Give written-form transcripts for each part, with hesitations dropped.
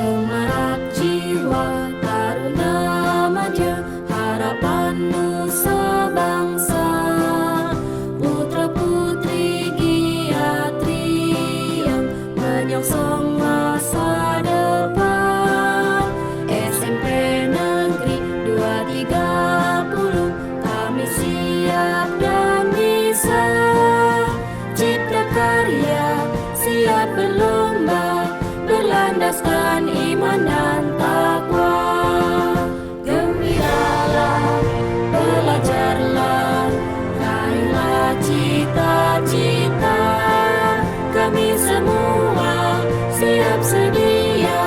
Semarak jiwa taruna manja, harapan nusa bangsa. Putra putri giatri yang menyongsong masa depan. SMP Negeri 230, kami siap dan bisa. Cipta karya siap berlomba, berlandaskan iman dan takwa. Gembiralah, belajarlah, raihlah cita-cita. Kami semua siap sedia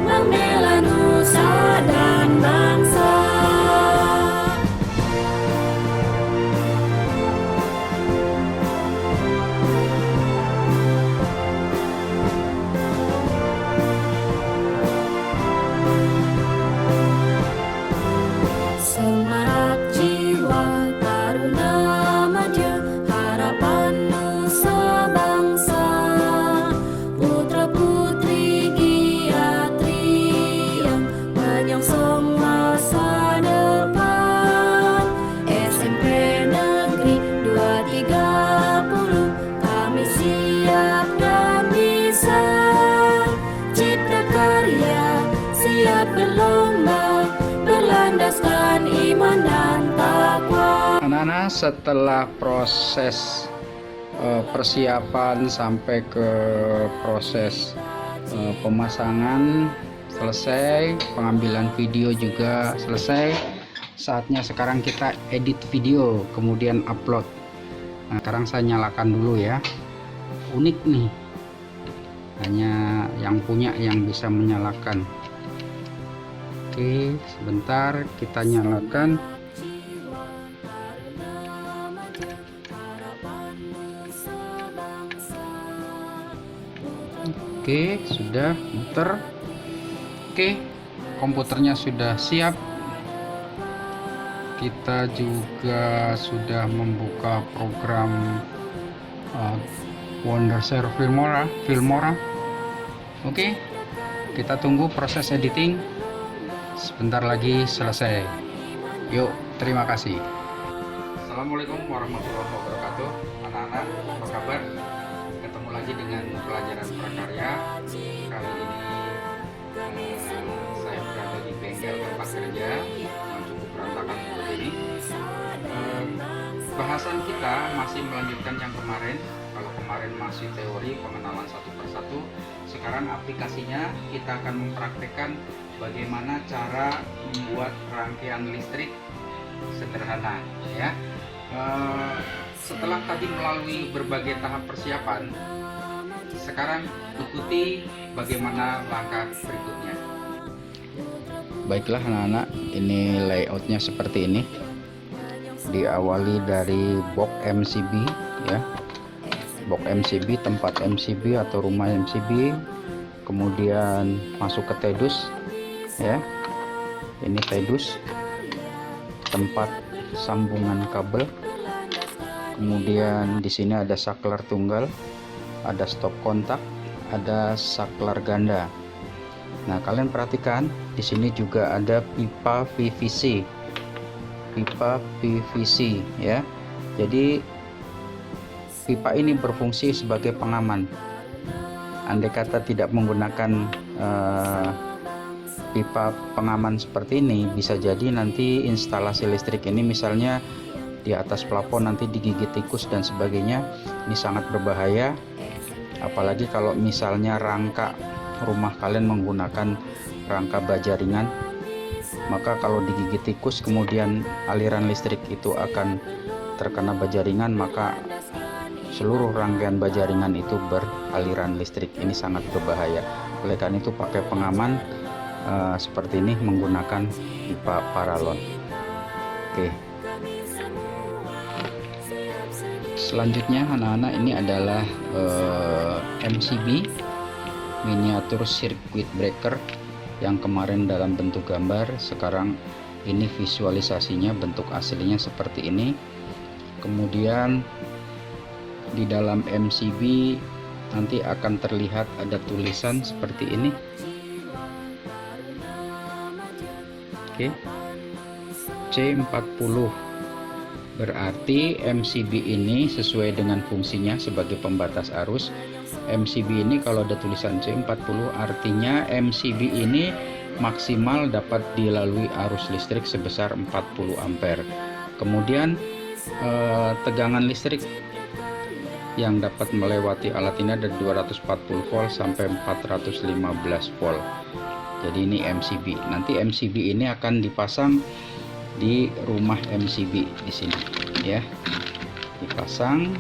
membela nusa dan bangsa. Semarak jiwa taruna manja, harapan nusa bangsa. Putra putri giatri yang menyongsong masa depan. SMP Negeri 230, kami siap dan bisa. Cipta karya siap berlomba, berlandaskan iman dan takwa. Anak-anak, setelah proses persiapan sampai ke proses pemasangan selesai, pengambilan video juga selesai, saatnya sekarang kita edit video kemudian upload. Nah, sekarang saya nyalakan dulu ya. Unik nih, hanya yang punya yang bisa menyalakan. Oke, sebentar kita nyalakan. Oke, sudah muter. Oke, komputernya sudah siap. Kita juga sudah membuka program Wondershare Filmora. Oke, kita tunggu proses editing. Sebentar lagi selesai. Yuk, terima kasih. Assalamualaikum warahmatullahi wabarakatuh. Anak-anak, apa kabar? Ketemu lagi dengan pelajaran prakarya. Kali ini saya berada di bengkel tempat kerja yang cukup berantakan seperti ini. Bahasan kita masih melanjutkan yang kemarin. Kalau kemarin masih teori pengenalan satu persatu, sekarang aplikasinya kita akan mempraktekkan bagaimana cara membuat rangkaian listrik sederhana ya. Setelah tadi melalui berbagai tahap persiapan, sekarang ikuti bagaimana langkah berikutnya. Baiklah anak-anak, ini layoutnya seperti ini. Diawali dari box MCB ya, box MCB, tempat MCB atau rumah MCB, kemudian masuk ke TEDUS ya. Ini TEDUS, tempat sambungan kabel. Kemudian di sini ada saklar tunggal, ada stop kontak, ada saklar ganda. Nah, kalian perhatikan di sini juga ada pipa PVC. Pipa PVC ya. Jadi pipa ini berfungsi sebagai pengaman. Andai kata tidak menggunakan pipa pengaman seperti ini, bisa jadi nanti instalasi listrik ini misalnya di atas plafon nanti digigit tikus dan sebagainya. Ini sangat berbahaya, apalagi kalau misalnya rangka rumah kalian menggunakan rangka baja ringan, maka kalau digigit tikus kemudian aliran listrik itu akan terkena baja ringan, maka seluruh rangkaian baja ringan itu beraliran listrik. Ini sangat berbahaya. Oleh karena itu pakai pengaman seperti ini menggunakan pipa paralon. Oke. Selanjutnya anak-anak, ini adalah MCB, miniatur circuit breaker, yang kemarin dalam bentuk gambar, sekarang ini visualisasinya bentuk aslinya seperti ini. Kemudian di dalam MCB nanti akan terlihat ada tulisan seperti ini Oke. C40 berarti MCB ini sesuai dengan fungsinya sebagai pembatas arus. MCB ini kalau ada tulisan C40 artinya MCB ini maksimal dapat dilalui arus listrik sebesar 40 ampere. Kemudian tegangan listrik yang dapat melewati alat ini ada 240 volt sampai 415 volt. Jadi ini MCB. Nanti MCB ini akan dipasang di rumah MCB di sini ya. Dipasang,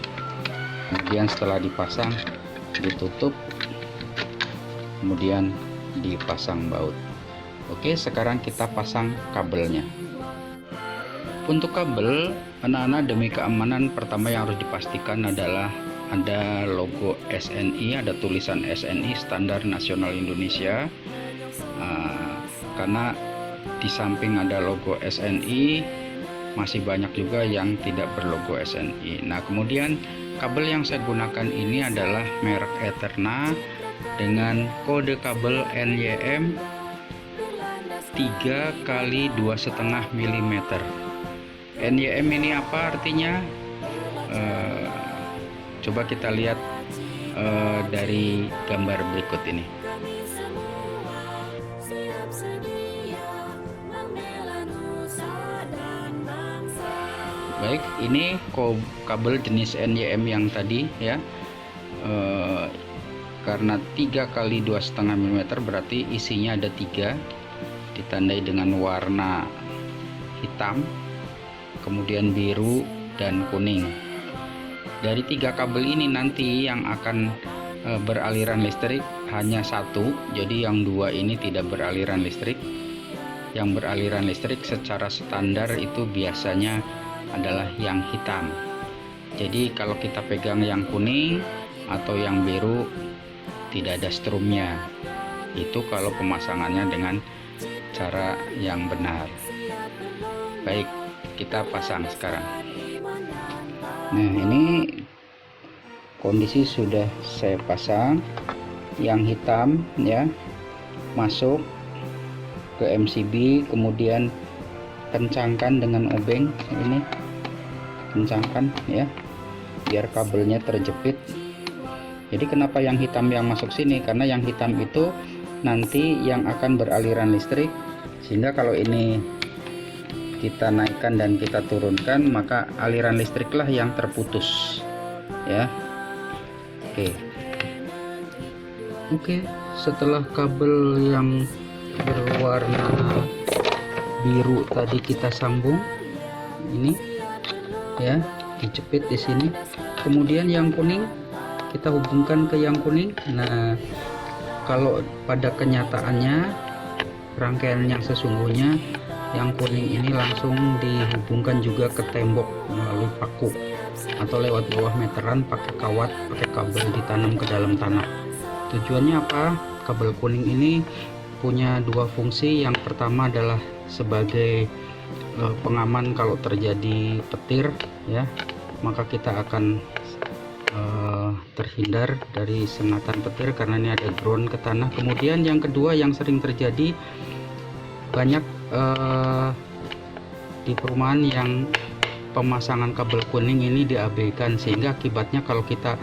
kemudian setelah dipasang ditutup, kemudian dipasang baut. Oke, sekarang kita pasang kabelnya. Untuk kabel, anak-anak, demi keamanan pertama yang harus dipastikan adalah ada logo SNI, ada tulisan SNI Standar Nasional Indonesia. Karena di samping ada logo SNI, masih banyak juga yang tidak berlogo SNI. Nah, kemudian kabel yang saya gunakan ini adalah merek Eterna dengan kode kabel NYM 3x2,5 mm. NYM ini apa artinya? Coba kita lihat dari gambar berikut ini. Baik, ini kabel jenis NYM yang tadi ya. Karena 3x2,5 mm berarti isinya ada 3, ditandai dengan warna hitam, kemudian biru dan kuning. Dari 3 kabel ini nanti yang akan beraliran listrik hanya 1, jadi yang 2 ini tidak beraliran listrik. Yang beraliran listrik secara standar itu biasanya adalah yang hitam. Jadi kalau kita pegang yang kuning atau yang biru tidak ada strumnya. Itu kalau pemasangannya dengan cara yang benar. Baik, kita pasang sekarang. Nah, ini kondisi sudah saya pasang. Yang hitam ya masuk ke MCB, kemudian kencangkan dengan obeng ini, kencangkan ya biar kabelnya terjepit. Jadi kenapa yang hitam yang masuk sini? Karena yang hitam itu nanti yang akan beraliran listrik, sehingga kalau ini kita naikkan dan kita turunkan, maka aliran listriklah yang terputus ya. Oke, setelah kabel yang berwarna biru tadi kita sambung ini ya, dijepit di sini. Kemudian yang kuning kita hubungkan ke yang kuning. Nah, kalau pada kenyataannya rangkaian yang sesungguhnya yang kuning ini langsung dihubungkan juga ke tembok melalui paku atau lewat bawah meteran pakai kawat, pakai kabel ditanam ke dalam tanah. Tujuannya apa? Kabel kuning ini punya 2 fungsi. Yang pertama adalah sebagai pengaman kalau terjadi petir ya, maka kita akan terhindar dari sengatan petir karena ini ada ground ke tanah. Kemudian yang kedua yang sering terjadi, banyak di perumahan yang pemasangan kabel kuning ini diabaikan, sehingga akibatnya kalau kita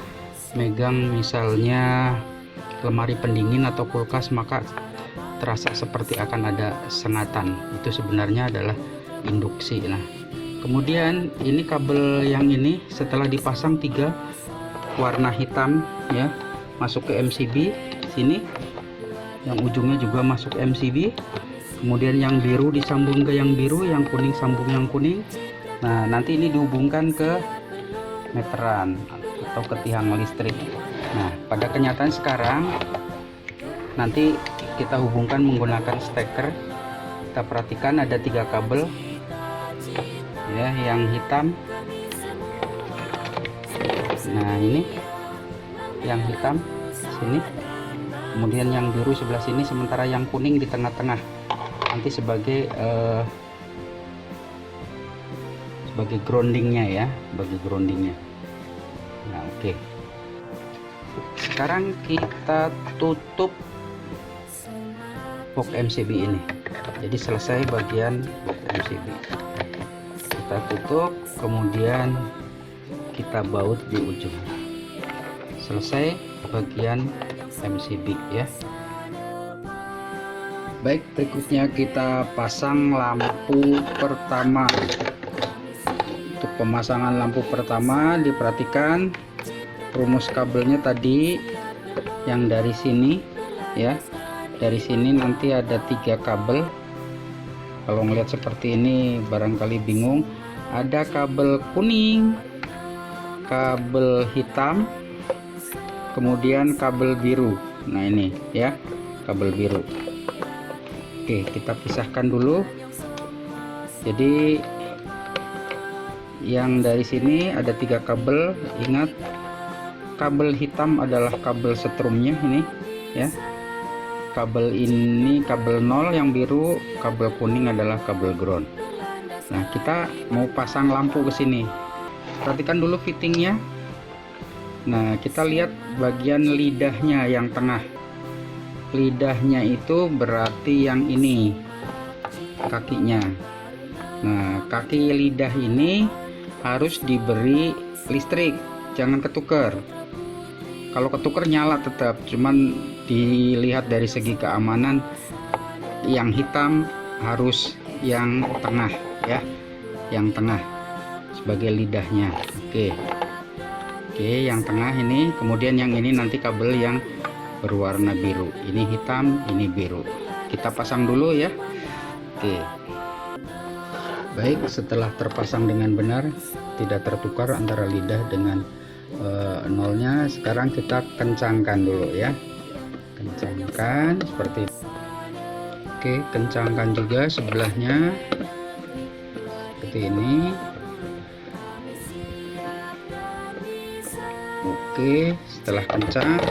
megang misalnya lemari pendingin atau kulkas, maka terasa seperti akan ada sengatan. Itu sebenarnya adalah induksi. Nah, kemudian ini kabel yang ini setelah dipasang 3 warna hitam ya masuk ke MCB sini, yang ujungnya juga masuk MCB. Kemudian yang biru disambung ke yang biru, yang kuning sambung yang kuning. Nah, nanti ini dihubungkan ke meteran atau ke tiang listrik. Nah, pada kenyataan sekarang nanti kita hubungkan menggunakan steker. Kita perhatikan ada 3 kabel ya, yang hitam. Nah, ini yang hitam sini, kemudian yang biru sebelah sini, sementara yang kuning di tengah-tengah nanti sebagai groundingnya ya, sebagai groundingnya. Nah, oke. Sekarang kita tutup box MCB ini. Jadi selesai bagian MCB, kita tutup, kemudian kita baut di ujung. Selesai bagian MCB ya. Baik, berikutnya kita pasang lampu pertama. Untuk pemasangan lampu pertama, diperhatikan rumus kabelnya tadi yang dari sini ya. Dari sini nanti ada 3 kabel. Kalau ngelihat seperti ini barangkali bingung, ada kabel kuning, kabel hitam, kemudian kabel biru. Nah ini ya, kabel biru. Oke, kita pisahkan dulu. Jadi yang dari sini ada 3 kabel. Ingat, kabel hitam adalah kabel setrumnya ini ya. Kabel ini kabel 0, yang biru kabel kuning adalah kabel ground. Nah, kita mau pasang lampu ke sini. Perhatikan dulu fittingnya. Nah, kita lihat bagian lidahnya yang tengah. Lidahnya itu berarti yang ini, kakinya. Nah, kaki lidah ini harus diberi listrik, jangan ketuker. Kalau ketuker nyala tetap, cuman dilihat dari segi keamanan, yang hitam harus yang tengah ya, yang tengah sebagai lidahnya. Oke, yang tengah ini, kemudian yang ini nanti kabel yang berwarna biru. Ini hitam, ini biru. Kita pasang dulu ya. Oke. Baik, setelah terpasang dengan benar, tidak tertukar antara lidah dengan nolnya, sekarang kita kencangkan dulu ya. Kencangkan seperti itu. Oke, kencangkan juga sebelahnya seperti ini. Oke, setelah kencang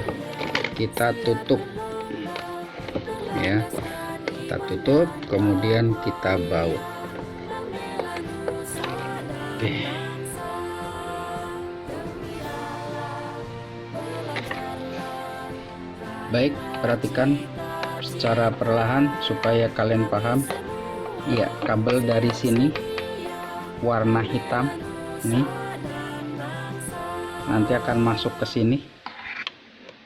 kita tutup ya, kita tutup, kemudian kita baut. Oke. Baik, perhatikan secara perlahan supaya kalian paham. Ya, kabel dari sini warna hitam ini nanti akan masuk ke sini.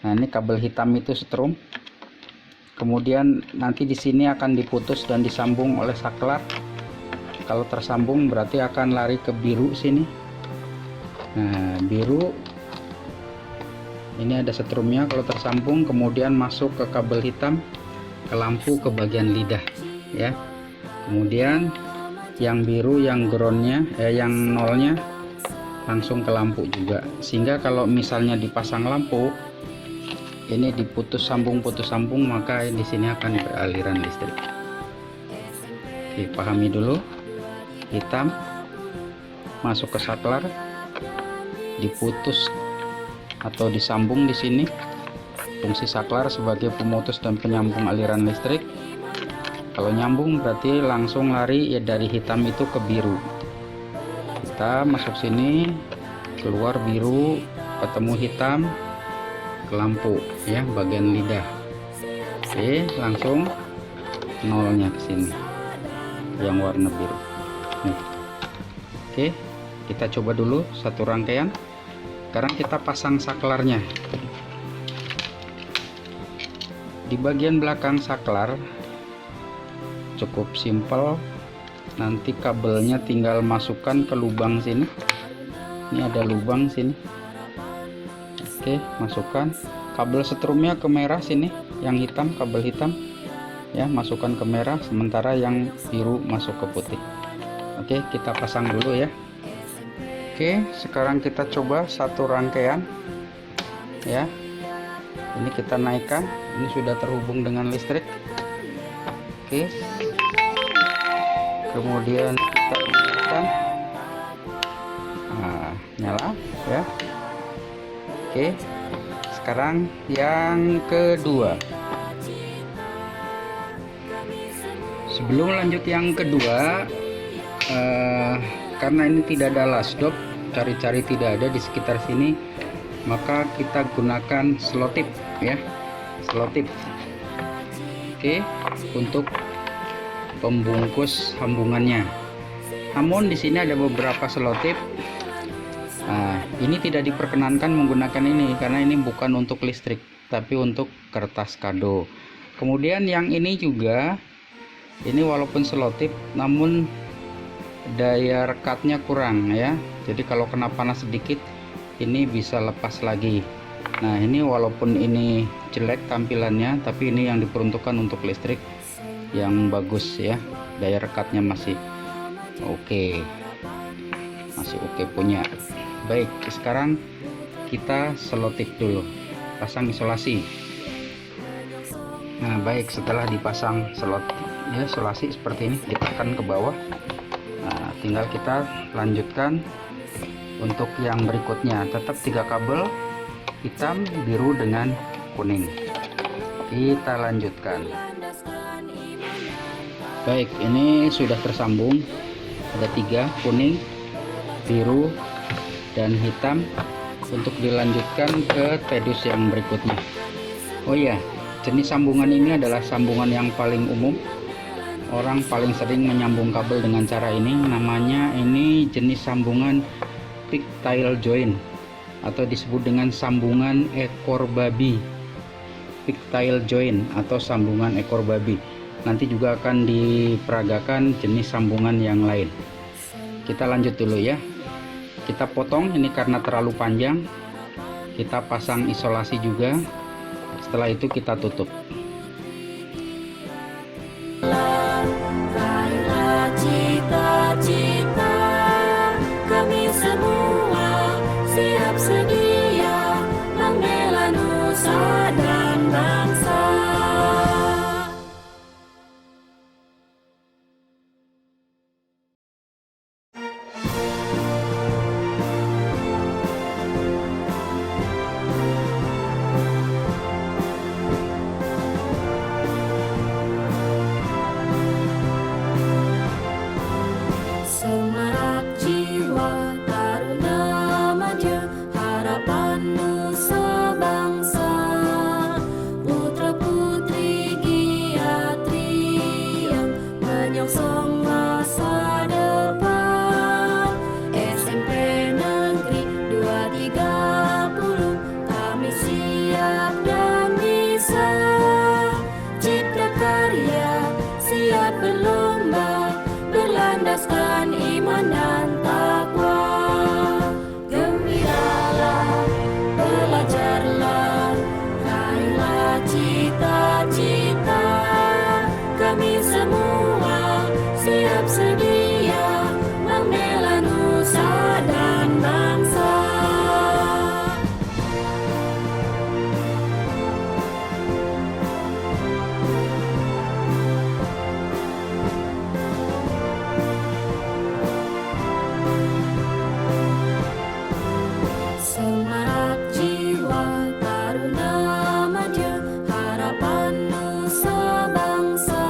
Nah, ini kabel hitam itu setrum. Kemudian nanti di sini akan diputus dan disambung oleh saklar. Kalau tersambung berarti akan lari ke biru sini. Nah, biru ini ada setrumnya, kalau tersambung kemudian masuk ke kabel hitam, ke lampu, ke bagian lidah ya. Kemudian yang biru, yang groundnya yang nolnya langsung ke lampu juga, sehingga kalau misalnya dipasang lampu ini diputus sambung, maka di sini akan beraliran listrik. Oke, pahami dulu. Hitam masuk ke saklar, diputus atau disambung di sini. Fungsi saklar sebagai pemutus dan penyambung aliran listrik. Kalau nyambung berarti langsung lari ya dari hitam itu ke biru. Kita masuk sini, keluar biru, ketemu hitam, ke lampu ya, bagian lidah. Oke, langsung nolnya ke sini yang warna biru. Nih. Oke, kita coba dulu satu rangkaian. Sekarang kita pasang saklarnya. Di bagian belakang saklar cukup simpel. Nanti kabelnya tinggal masukkan ke lubang sini. Ini ada lubang sini. Oke, masukkan. Kabel setrumnya ke merah sini, yang hitam, kabel hitam ya, masukkan ke merah, sementara yang biru masuk ke putih. Oke, kita pasang dulu ya. Oke, sekarang kita coba satu rangkaian ya. Ini kita naikkan, ini sudah terhubung dengan listrik. Oke, kemudian kita naikkan. Nah, nyala ya. Oke, sekarang yang kedua. Sebelum lanjut yang kedua, karena ini tidak ada lasdop, cari-cari tidak ada di sekitar sini, maka kita gunakan selotip ya, selotip. Oke, untuk pembungkus sambungannya. Namun di sini ada beberapa selotip. Nah, ini tidak diperkenankan menggunakan ini karena ini bukan untuk listrik, tapi untuk kertas kado. Kemudian yang ini juga, ini walaupun selotip, namun daya rekatnya kurang ya. Jadi kalau kena panas sedikit, ini bisa lepas lagi. Nah, ini walaupun ini jelek tampilannya, tapi ini yang diperuntukkan untuk listrik yang bagus ya. Daya rekatnya masih oke, masih oke punya. Baik, sekarang kita selotip dulu, pasang isolasi. Nah, baik, setelah dipasang isolasi seperti ini, ditekan ke bawah. Nah, tinggal kita lanjutkan untuk yang berikutnya. Tetap 3 kabel, hitam, biru dengan kuning. Kita lanjutkan. Baik, ini sudah tersambung. Ada 3, kuning, biru, dan hitam. Untuk dilanjutkan ke pedus yang berikutnya. Oh iya, jenis sambungan ini adalah sambungan yang paling umum. Orang paling sering menyambung kabel dengan cara ini. Namanya ini jenis sambungan pigtail joint, atau disebut dengan sambungan ekor babi. Pigtail joint atau sambungan ekor babi. Nanti juga akan diperagakan jenis sambungan yang lain. Kita lanjut dulu ya. Kita potong ini karena terlalu panjang. Kita pasang isolasi juga. Setelah itu kita tutup. Raihlah cita-cita kami semua, siap sedia membela nusa dan bangsa. Semarak jiwa taruna manja, harapan nusa bangsa. Putra putri giatri yang menyongsong masa depan. SMP Negeri 230, kami siap dan bisa. Cipta karya, siap berlomba, berlandaskan iman dan takwa. Gembiralah, belajarlah, raihlah cita-cita. Kami semua siap sedia membela nusa dan bangsa. Semarak jiwa taruna manja, harapan nusa bangsa.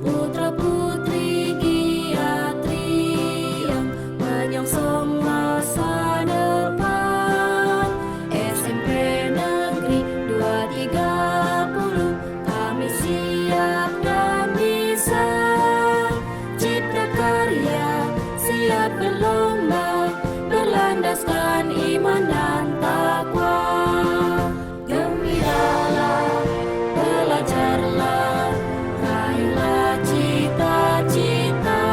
Putra putri giatri yang menyongsong masa depan. SMP Negeri 230, kami siap dan bisa. Cipta karya, siap berlomba, berlandaskan iman dan takwa. Gembiralah, belajarlah, raihlah cita-cita.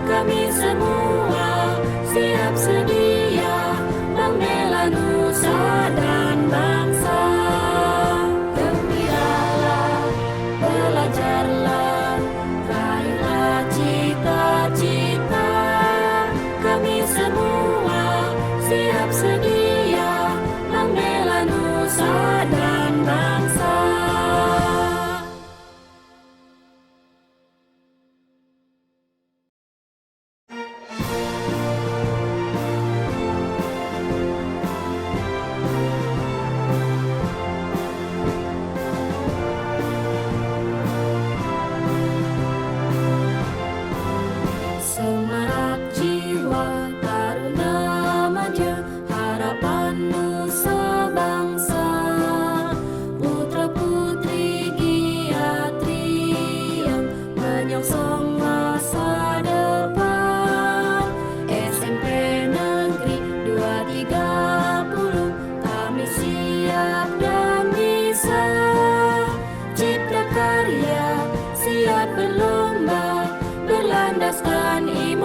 Kami semua siap sedia membela nusa dan bangsa. Gembiralah, belajar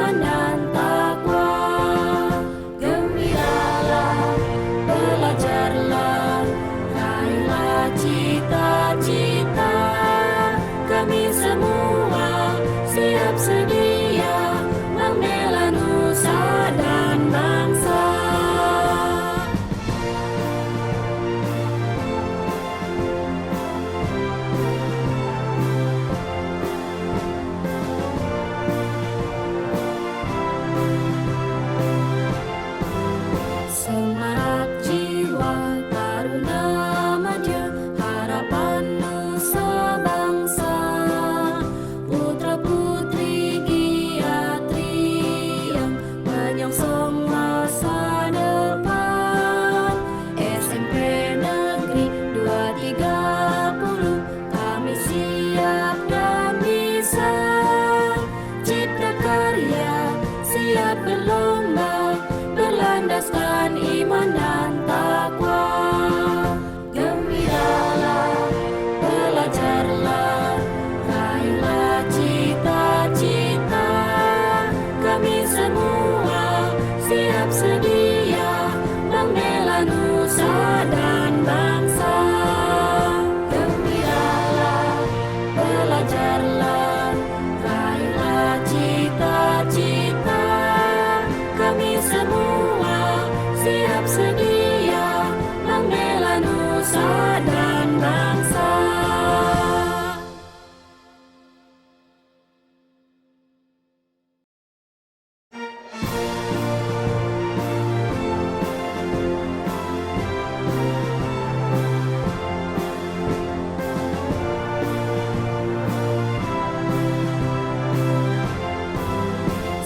iman dan takwa. Gembiralah, belajarlah, raihlah cita-cita. Kami semua siap sedia membela nusa dan bangsa. Semangat jiwa taruna madya, harapan nusa bangsa. Putra putri giatri yang menyongsong masa depan. SMP Negeri 230, kami siap dan bisa. Cipta karya siap berlomba, berlandaskan iman dan takwa. Gembiralah, belajarlah, raihlah cita-cita. Kami semua siap sedia membela nusa dan bangsa. Gembiralah, belajarlah, raihlah cita-cita. Kami semua siap sedia membela nusa dan bangsa.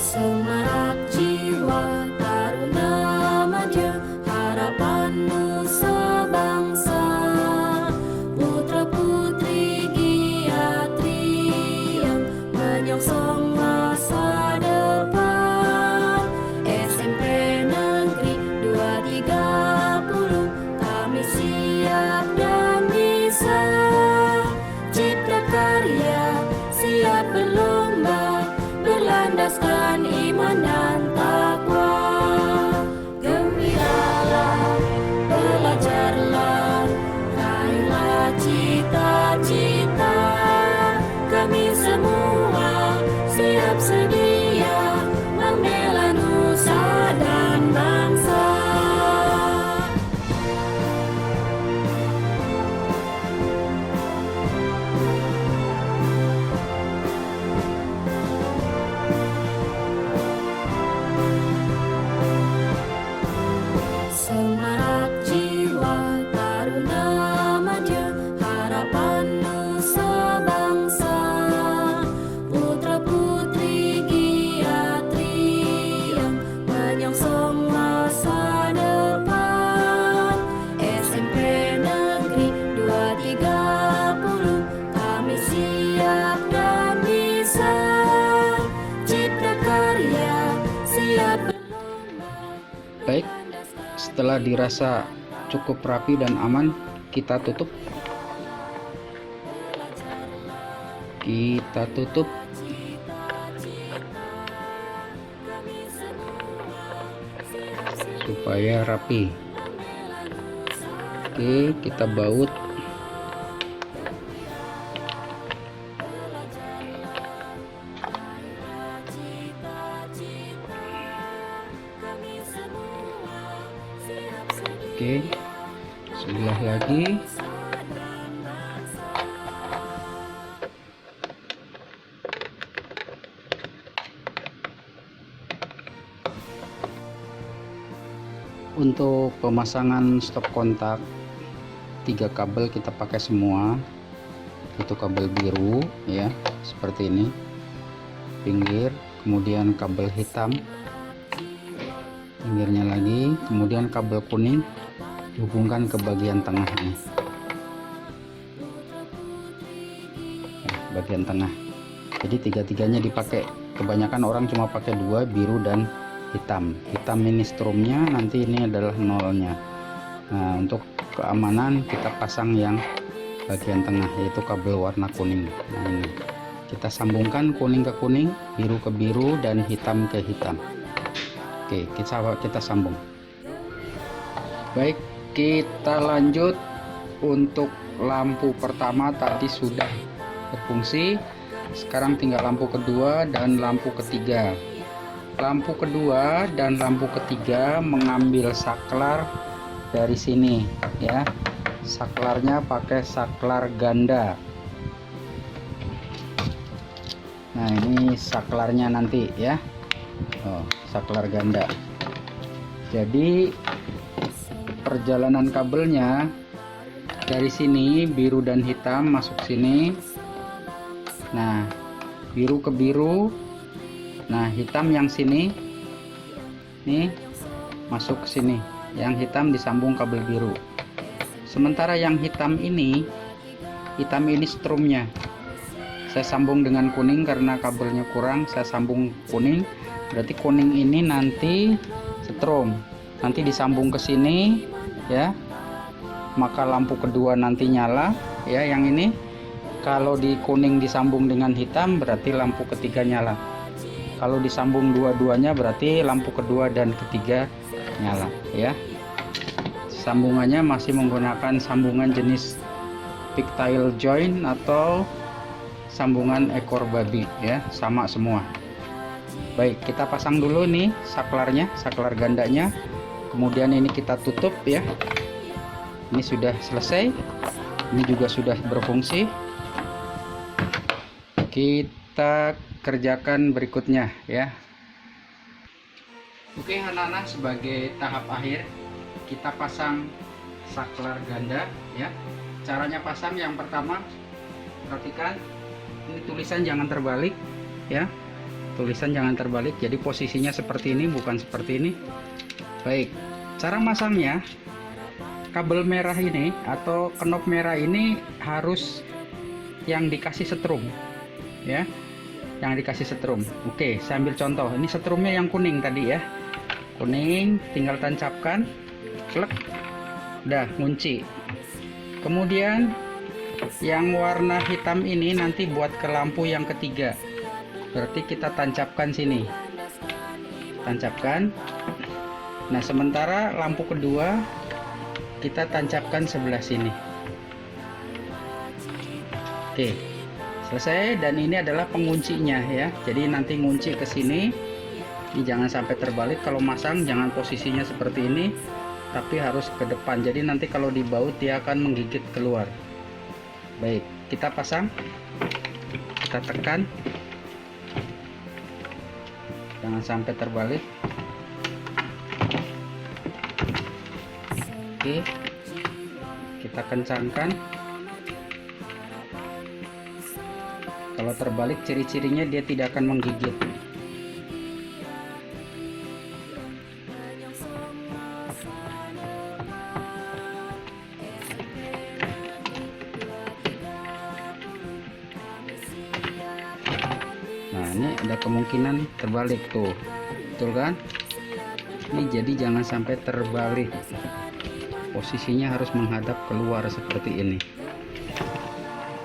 Semangat jiwa taruna madya, harapan nusa bangsa. Putra putri giatri yang menyongsong masa depan. SMP Negeri 230, kami siap dan bisa. Cipta karya siap berlomba, berlandaskan iman dan takwa. Gembiralah, belajarlah, raihlah cita-cita. Kami semua siap sedia membela nusa dan bangsa. Semangat jiwa taruna madya, harapan nusa bangsa. Putra putri giatri yang menyongsong masa depan. SMP Negeri 230, kami siap dan bisa. Cipta karya siap berlomba. Baik, setelah dirasa cukup rapi dan aman, kita tutup. Supaya rapi. Oke, kita baut. Oke, sebelah lagi. Untuk pemasangan stop kontak, 3 kabel kita pakai semua. Itu kabel biru ya, seperti ini pinggir, kemudian kabel hitam pinggirnya lagi, kemudian kabel kuning dihubungkan ke bagian tengahnya, bagian tengah. Jadi tiga-tiganya dipakai. Kebanyakan orang cuma pakai 2, biru dan hitam. Hitam ini strumnya, nanti ini adalah nolnya. Nah, untuk keamanan kita pasang yang bagian tengah, yaitu kabel warna kuning. Nah, ini Kita sambungkan kuning ke kuning, biru ke biru, dan hitam ke hitam. Oke, kita sambung. Baik, kita lanjut. Untuk lampu pertama tadi sudah berfungsi, sekarang tinggal lampu kedua dan lampu ketiga. Lampu kedua dan lampu ketiga mengambil saklar dari sini ya. Saklarnya pakai saklar ganda. Nah, ini saklarnya nanti ya. Oh, saklar ganda. Jadi perjalanan kabelnya dari sini biru dan hitam masuk sini. Nah, biru ke biru. Nah, hitam yang sini nih masuk ke sini. Yang hitam disambung kabel biru. Sementara yang hitam ini strumnya. Saya sambung dengan kuning karena kabelnya kurang, saya sambung kuning. Berarti kuning ini nanti strum. Nanti disambung ke sini ya. Maka lampu kedua nanti nyala ya. Yang ini kalau di kuning disambung dengan hitam berarti lampu ketiga nyala. Kalau disambung dua-duanya berarti lampu kedua dan ketiga nyala ya. Sambungannya masih menggunakan sambungan jenis pigtail joint atau sambungan ekor babi ya, sama semua. Baik, kita pasang dulu nih saklarnya, saklar gandanya. Kemudian ini kita tutup ya. Ini sudah selesai, ini juga sudah berfungsi. Kita kerjakan berikutnya ya. Oke anak-anak, sebagai tahap akhir kita pasang saklar ganda ya. Caranya pasang yang pertama, perhatikan ini tulisan jangan terbalik ya. Tulisan jangan terbalik, jadi posisinya seperti ini, bukan seperti ini. Baik, cara masangnya, kabel merah ini atau knob merah ini harus yang dikasih setrum ya, yang dikasih setrum. Oke, saya ambil contoh. Ini setrumnya yang kuning tadi ya, kuning, tinggal tancapkan, klek, udah kunci. Kemudian yang warna hitam ini nanti buat ke lampu yang ketiga, berarti kita tancapkan sini, tancapkan. Nah, sementara lampu kedua kita tancapkan sebelah sini. Oke, selesai. Dan ini adalah penguncinya ya. Jadi nanti ngunci ke sini. Ini jangan sampai terbalik. Kalau masang jangan posisinya seperti ini, tapi harus ke depan. Jadi nanti kalau dibaut dia akan menggigit keluar. Baik, kita pasang. Kita tekan. Jangan sampai terbalik. Oke, kita kencangkan. Kalau terbalik ciri-cirinya dia tidak akan menggigit. Nah, ini ada kemungkinan terbalik tuh, betul kan? Ini jadi jangan sampai terbalik. Posisinya harus menghadap keluar seperti ini.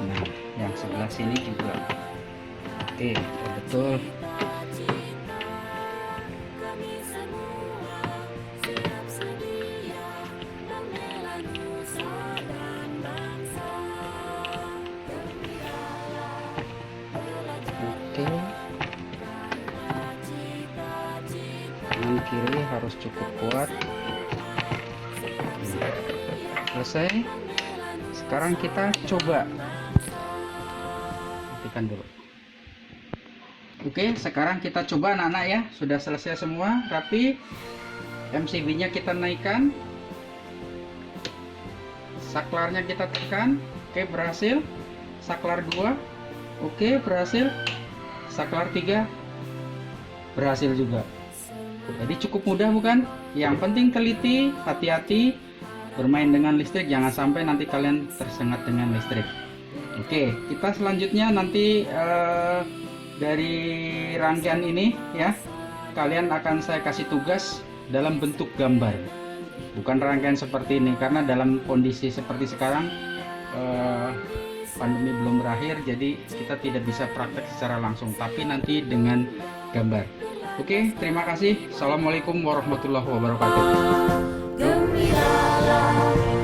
Nah, yang sebelah sini juga. Oke, betul. Oke. Tangan kiri harus cukup kuat. Selesai. Sekarang kita coba. Matikan dulu. Oke, sekarang kita coba anak-anak ya. Sudah selesai semua, rapi. MCB-nya kita naikkan. Saklarnya kita tekan. Oke, berhasil. Saklar 2. Oke, berhasil. Saklar 3. Berhasil juga. Jadi cukup mudah bukan? Yang penting teliti, hati-hati bermain dengan listrik, jangan sampai nanti kalian tersengat dengan listrik. Oke, kita selanjutnya nanti dari rangkaian ini ya, kalian akan saya kasih tugas dalam bentuk gambar, bukan rangkaian seperti ini, karena dalam kondisi seperti sekarang pandemi belum berakhir, jadi kita tidak bisa praktek secara langsung, tapi nanti dengan gambar. Oke, terima kasih. Assalamualaikum warahmatullahi wabarakatuh. Gembiralah